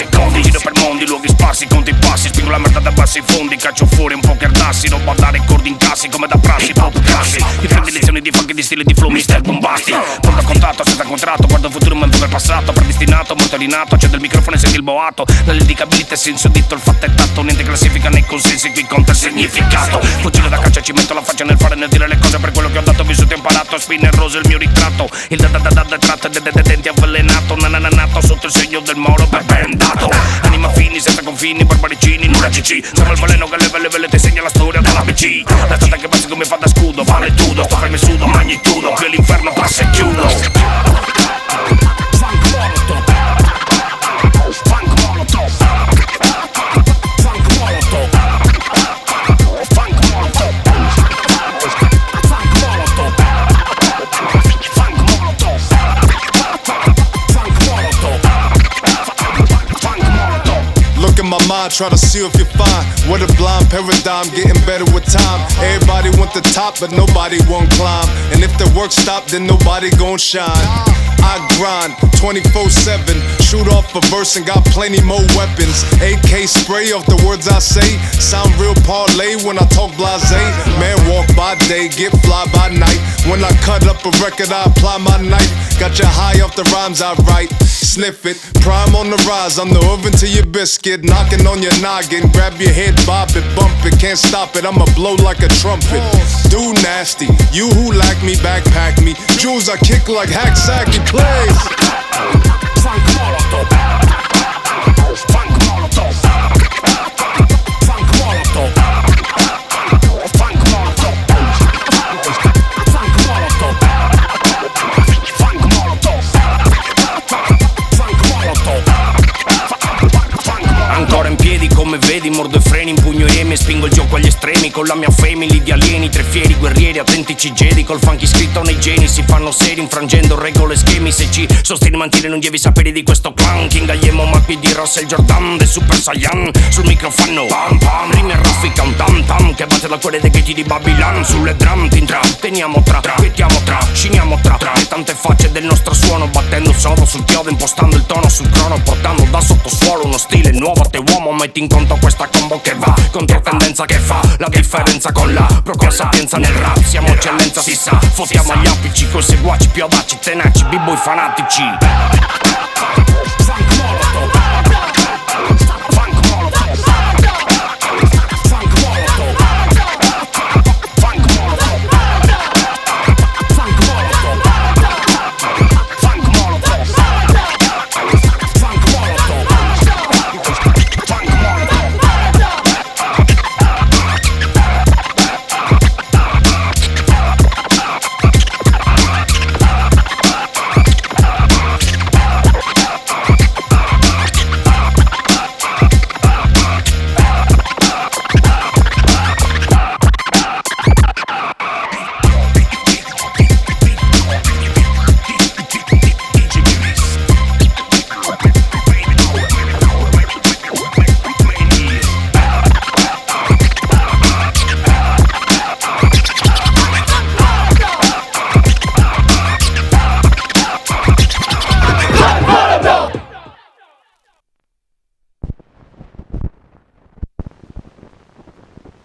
secondi. Giro per mondi, luoghi sparsi, conti passi. Spingo la merda da bassi fondi, caccio fuori un poker dassi. Non badare cordi in cassi come da prassi, pop classi. Di prendi lezioni di funk, di stile, di flow, mister bombasti. Pronto a contatto, senza contratto, guardo il futuro ma invoco il passato. Predestinato, molto rinato, c'è del microfono e senti il boato. Dall'indicabilità senso ditto, il fatto è tatto. Niente classifica nei consensi, qui conta il significato. Fuggire da caccia, ci metto la faccia nel fare, nel dire le cose per quello che ho dato, vissuto e imparato. Spinner rose il mio ritratto, il da tratto e denti avvelenato. Nanananato sotto il segno del moro per bendato. Anima fini, senza confini, barbaricini, nulla CC. Siamo il veleno che le ti segna la storia dell'ABC. La strada che passi come fa da scudo, vale tutto. Sto fermo e sudo, magnitudo, qui l'inferno passa e chiudo. Funk Molotov, Funk Molotov, Funk Molotov, Funk Molotov, Funk Molotov, Funk Molotov, Funk Molotov, Funk Molotov. Look at my mind, try to see if you're fine. What a blind paradigm, getting better with time. Everybody want the top, but nobody won't climb. And if the work stop, then nobody gon' shine. I grind 24/7, shoot off a verse and got plenty more weapons. AK spray off the words I say, sound real parlay when I talk blasé. Man walk by day, get fly by night. When I cut up a record, I apply my knife. Got you high off the rhymes I write. Sniff it, prime on the rise. I'm the oven to your biscuit, knocking on your noggin. Grab your head, bob it, bump it, can't stop it. I'ma blow like a trumpet. Do nasty, you who lack me, backpack me. Jewels I kick like hacksack and plays. Funk Molotov, Funk Molotov, Funk Molotov, Funk Molotov, Funk Molotov, Funk Molotov, Funk Molotov. Ancora in piedi come vedi, mordo i freni, impugno i remi e spingo il gioco agli estremi. Con la mia family di alieni, tre fieri guerrieri, autentici Jedi. Col funk iscritto nei geni, si fanno seri infrangendo regole e schemi. Se ci sostieni mantieni non devi sapere di questo clan. King Guillermo, Mappi di Russell Jordan, de Super Saiyan. Sul microfono, pam pam, rime raffica un tam tam che batte dal cuore dei ghetti di Babylon. Sulle drum ti intratteniamo mettiamo sciniamo e tante facce del nostro suono. Battendo sodo sul chiodo, impostando il tono sul crono. Portando da sottosuolo uno stile nuovo a te uomo. Metti in conto questa combo che va contro tendenza, che fa la differenza con la propria sapienza nel rap. Siamo eccellenza, si sa, fottiamo agli apici coi seguaci più audaci, tenaci, b-boy fanatici. Funk Molotov.